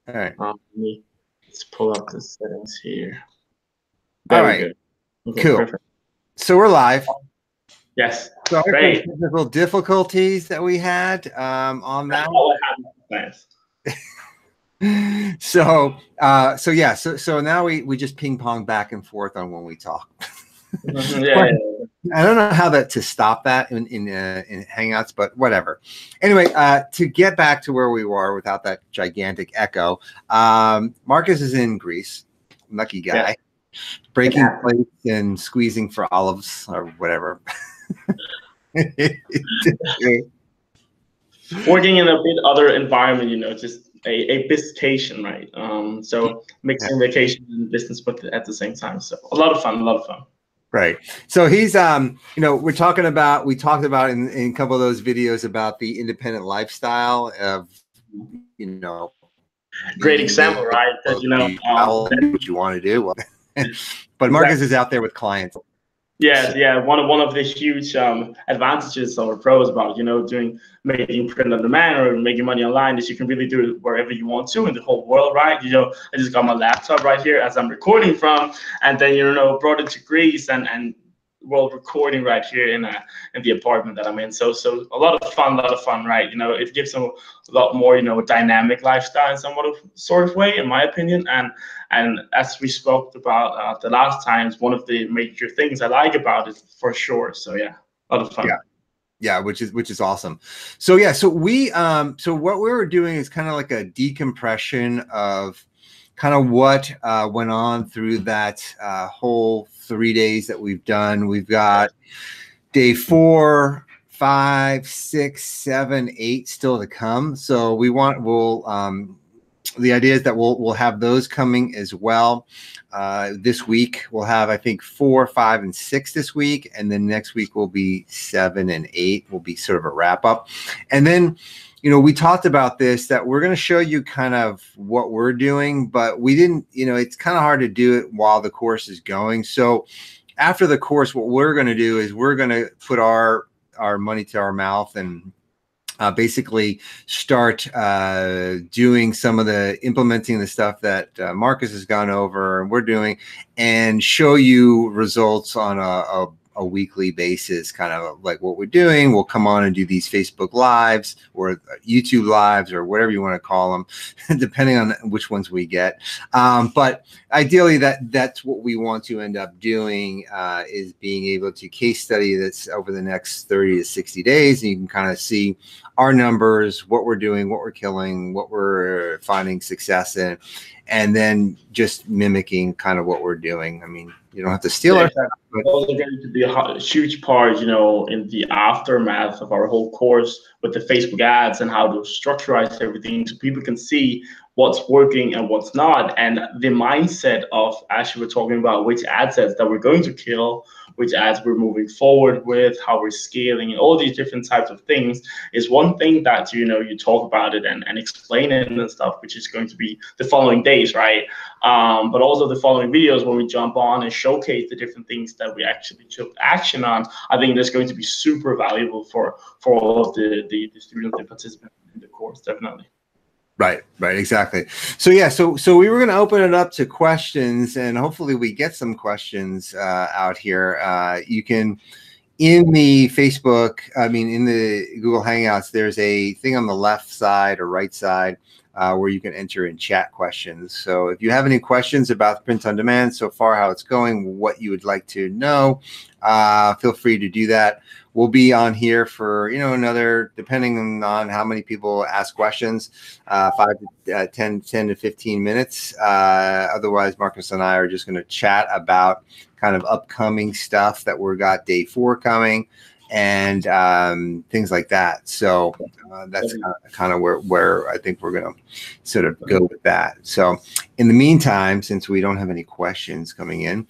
All right. Let's pull up the settings here. All There we right. go. Okay, Cool. perfect. So we're live. Yes, Sorry for the great. technical difficulties that we had on That's that. all I have. Nice. So yeah, so now we just ping pong back and forth on when we talk. Yeah, I don't know how to stop that in Hangouts, but whatever. Anyway, to get back to where we were without that gigantic echo, Marcus is in Greece. Lucky yeah. guy, breaking plates and squeezing for olives or whatever. Working in a bit other environment, just a vacation, right? So mixing vacation and business, but at the same time. So a lot of fun, a lot of fun. Right. So he's we talked about in a couple of those videos about the independent lifestyle of, Great being example, able right? Because to do what you want to do. But Marcus exactly. is out there with clients. Yes, yeah. One of the huge advantages or pros about doing making print on demand or making money online is you can really do it wherever you want to in the whole world, right? I just got my laptop right here as I'm recording from, and then brought it to Greece and well recording right here in the apartment that I'm in. So a lot of fun, right? It gives them a lot more dynamic lifestyle in somewhat of sort of way, in my opinion, and as we spoke about the last times, one of the major things I like about it for sure. So yeah, a lot of fun. Yeah, which is awesome. So yeah, so what we were doing is kind of like a decompression of kind of what went on through that whole 3 days that we've done. We've got day 4, 5, 6, 7, 8 still to come. So the idea is that we'll have those coming as well. This week we'll have, I think, 4, 5, and 6 this week, and then next week will be 7 and 8. Will be sort of a wrap up, and then we talked about this, that we're going to show you kind of what we're doing, but we didn't. It's kind of hard to do it while the course is going. So after the course, what we're going to do is we're going to put our money to our mouth and basically start doing some of the implementing the stuff that Marcus has gone over and we're doing, and show you results on a weekly basis, kind of like what we're doing. We'll come on and do these Facebook lives or YouTube lives or whatever you want to call them, depending on which ones we get. But ideally, that's what we want to end up doing, is being able to case study this over the next 30 to 60 days. And you can kind of see our numbers, what we're doing, what we're killing, what we're finding success in, and then just mimicking kind of what we're doing. I mean, you don't have to steal our stuff. But also going to be a huge part, in the aftermath of our whole course with the Facebook ads and how to structurize everything so people can see what's working and what's not, and the mindset of actually we're talking about which ad sets that we're going to kill, which ads we're moving forward with, how we're scaling, and all these different types of things is one thing that you talk about it and explain it and stuff, which is going to be the following days, right? But also the following videos when we jump on and showcase the different things that we actually took action on. I think that's going to be super valuable for all of the students and participants in the course, definitely. Right, exactly. So yeah, so we were going to open it up to questions, and hopefully we get some questions out here. You can, in the Facebook, in the Google Hangouts, there's a thing on the left side or right side where you can enter in chat questions. So if you have any questions about print on demand so far, how it's going, what you would like to know, feel free to do that. We'll be on here for, another, depending on how many people ask questions, 5 to 10 to 15 minutes. Otherwise, Marcus and I are just going to chat about kind of upcoming stuff that we've got day 4 coming and things like that. So that's kind of where I think we're going to sort of go with that. So in the meantime, since we don't have any questions coming in,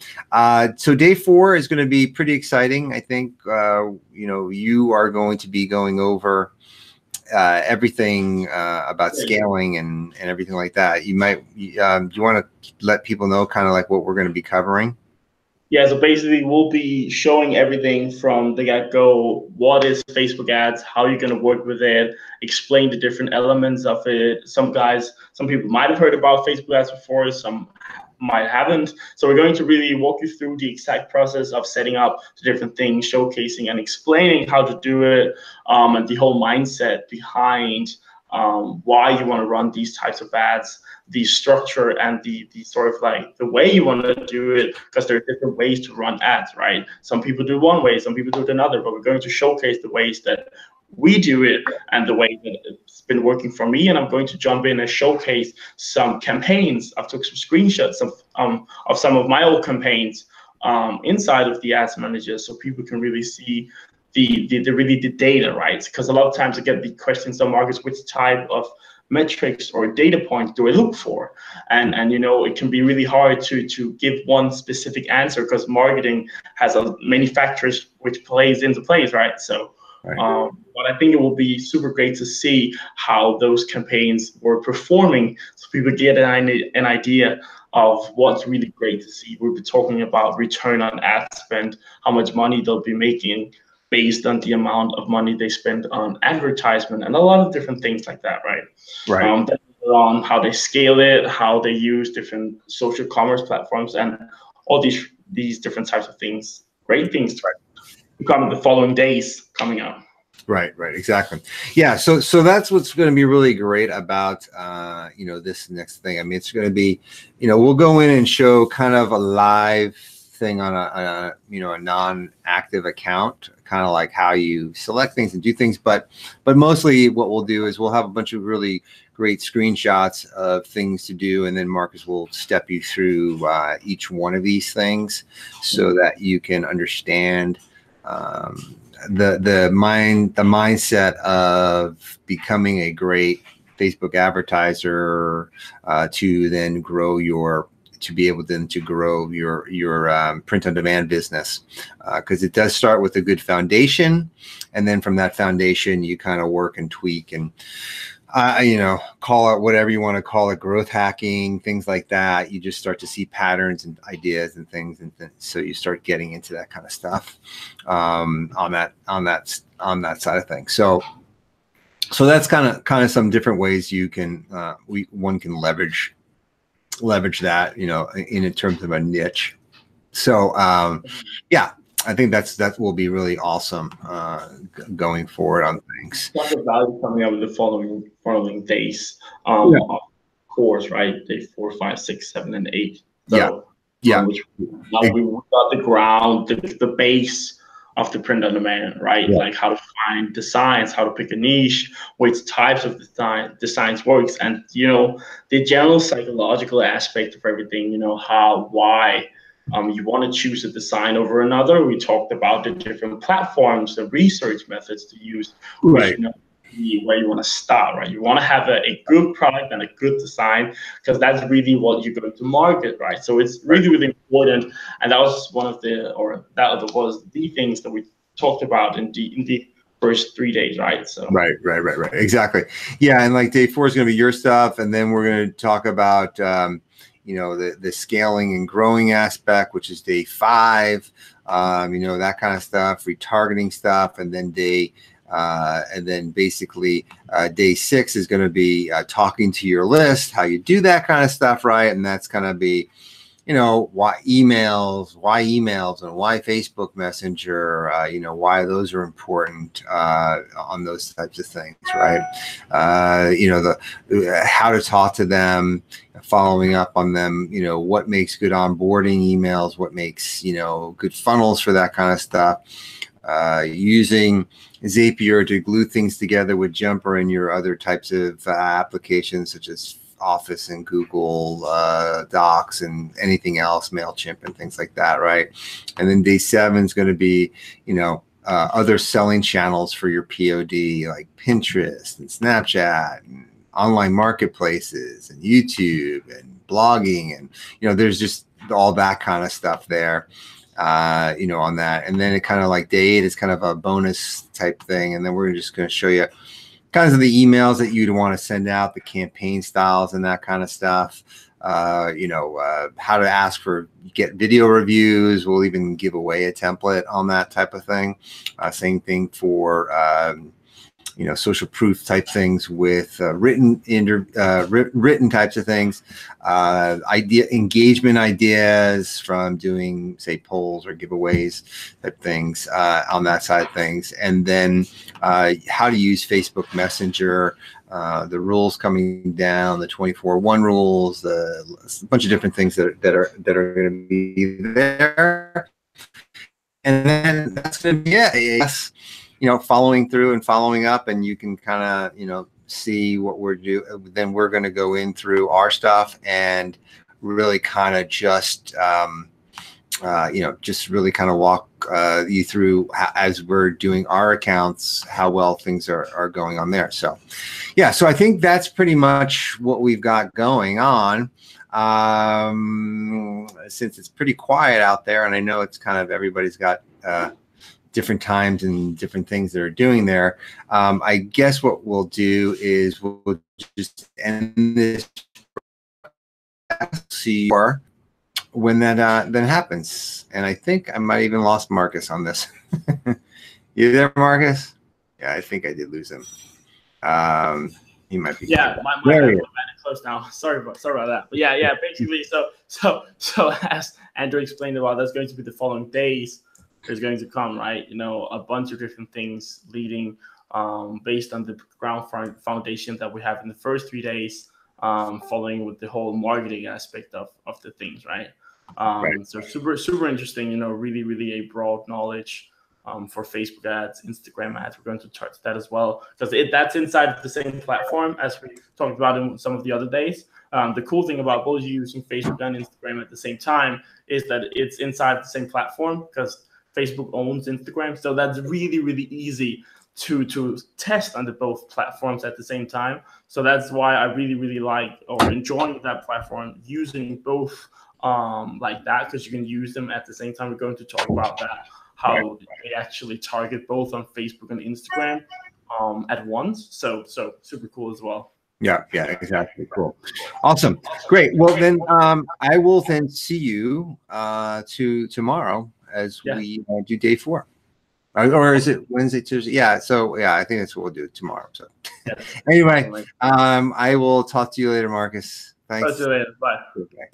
so day 4 is going to be pretty exciting. I think, you are going to be going over everything about scaling and everything like that. You might, do you want to let people know kind of like what we're going to be covering? Yeah, so basically we'll be showing everything from the get-go. What is Facebook ads? How you're going to work with it? Explain the different elements of it. Some people might have heard about Facebook ads before, some might haven't. So we're going to really walk you through the exact process of setting up the different things, showcasing and explaining how to do it, and the whole mindset behind why you want to run these types of ads, the structure and the sort of like the way you want to do it, because there are different ways to run ads, right? Some people do one way, some people do it another, but we're going to showcase the ways that we do it and the way that it's been working for me. And I'm going to jump in and showcase some campaigns. I've took some screenshots of some of my old campaigns inside of the ads manager, so people can really see the data, right? Because a lot of times I get the questions on markets, which type of metrics or data points do I look for? And you know, it can be really hard to give one specific answer, because marketing has many factors which plays into place, right? So Right. but I think it will be super great to see how those campaigns were performing, so people get an idea of what's really great to see. We'll be talking about return on ad spend, how much money they'll be making based on the amount of money they spend on advertisement, and a lot of different things like that, right? Right. Then on how they scale it, how they use different social commerce platforms, and all these different types of things. Great things to come in the following days coming up. Right, exactly. Yeah, so that's what's going to be really great about you know, this next thing. I mean, it's going to be, you know, we'll go in and show kind of a live thing on a you know, a non-active account, kind of like how you select things and do things, but mostly what we'll do is we'll have a bunch of really great screenshots of things to do, and then Marcus will step you through each one of these things so that you can understand the mindset of becoming a great Facebook advertiser to then grow your print on demand business, because it does start with a good foundation, and then from that foundation you kind of work and tweak and you know, call it whatever you want to call it, growth hacking, things like that. You just start to see patterns and ideas and things, and so you start getting into that kind of stuff on that side of things. So that's kind of some different ways you can one can leverage that, you know, in terms of a niche. So yeah, I think that will be really awesome going forward on things. Lots of value coming up in the following days. Of course, right? Day 4, 5, 6, 7, and 8. So which now we got the ground, the base of the print on demand, right? Yeah. Like how to find designs, how to pick a niche, which types of designs works, and you know, the general psychological aspect of everything. You know, why you want to choose a design over another. We talked about the different platforms, the research methods to use, which, you know, where you want to start, right? You want to have a good product and a good design, because that's really what you're going to market, right? So it's really, really important. And that was one of that was the things that we talked about in the first 3 days, right? So right, exactly. Yeah, and like day 4 is going to be your stuff, and then we're going to talk about you know, the scaling and growing aspect, which is day 5, you know, that kind of stuff, retargeting stuff, and then basically day 6 is going to be talking to your list, how you do that kind of stuff, right? And that's going to be, you know, why emails and why Facebook Messenger, you know, why those are important on those types of things, right? You know, how to talk to them, following up on them, you know, what makes good onboarding emails, what makes, you know, good funnels for that kind of stuff, using Zapier to glue things together with Jumper and your other types of applications such as Office and Google Docs and anything else, MailChimp and things like that, right? And then day 7 is going to be, you know, other selling channels for your POD, like Pinterest and Snapchat and online marketplaces and YouTube and blogging, and you know, there's just all that kind of stuff there, you know, on that. And then it kind of like day 8 is kind of a bonus type thing, and then we're just going to show you kinds of the emails that you'd want to send out, the campaign styles and that kind of stuff. How to ask for get video reviews. We'll even give away a template on that type of thing. Same thing for social proof type things with written types of things, engagement ideas from doing, say, polls or giveaways type things on that side of things, and then how to use Facebook Messenger, the rules coming down, the 24/1 rules, a bunch of different things that are going to be there. And then that's going to be it. Yes, following through and following up, and you can kind of, see what we're doing. Then we're going to go in through our stuff and really kind of just, just really kind of walk you through as we're doing our accounts, how well things are going on there. So, yeah, so I think that's pretty much what we've got going on. Since it's pretty quiet out there, and I know it's kind of everybody's got different times and different things that are doing there. I guess what we'll do is we'll just end this. See when that happens. And I think I might even lost Marcus on this. You there, Marcus? Yeah, I think I did lose him. He might be. Yeah, my bad close now. Sorry about that. But yeah. Basically, so as Andrew explained about that's going to be the following days. There's going to come, right? A bunch of different things leading based on the ground foundation that we have in the first 3 days, following with the whole marketing aspect of the things, right? Right. So super interesting. Really, really a broad knowledge for Facebook ads, Instagram ads. We're going to touch that as well because that's inside the same platform as we talked about in some of the other days. The cool thing about both using Facebook and Instagram at the same time is that it's inside the same platform because Facebook owns Instagram. So that's really, really easy to test on the both platforms at the same time. So that's why I really, really like or enjoying that platform, using both like that, because you can use them at the same time. We're going to talk about that, how they actually target both on Facebook and Instagram at once. So super cool as well. Yeah, exactly. Cool. Awesome. Great. Well, then I will then see you tomorrow as we do day 4. Or is it Wednesday, Tuesday? Yeah. So I think that's what we'll do tomorrow. So anyway, I will talk to you later, Marcus. Thanks. Talk to you later. Bye. Okay.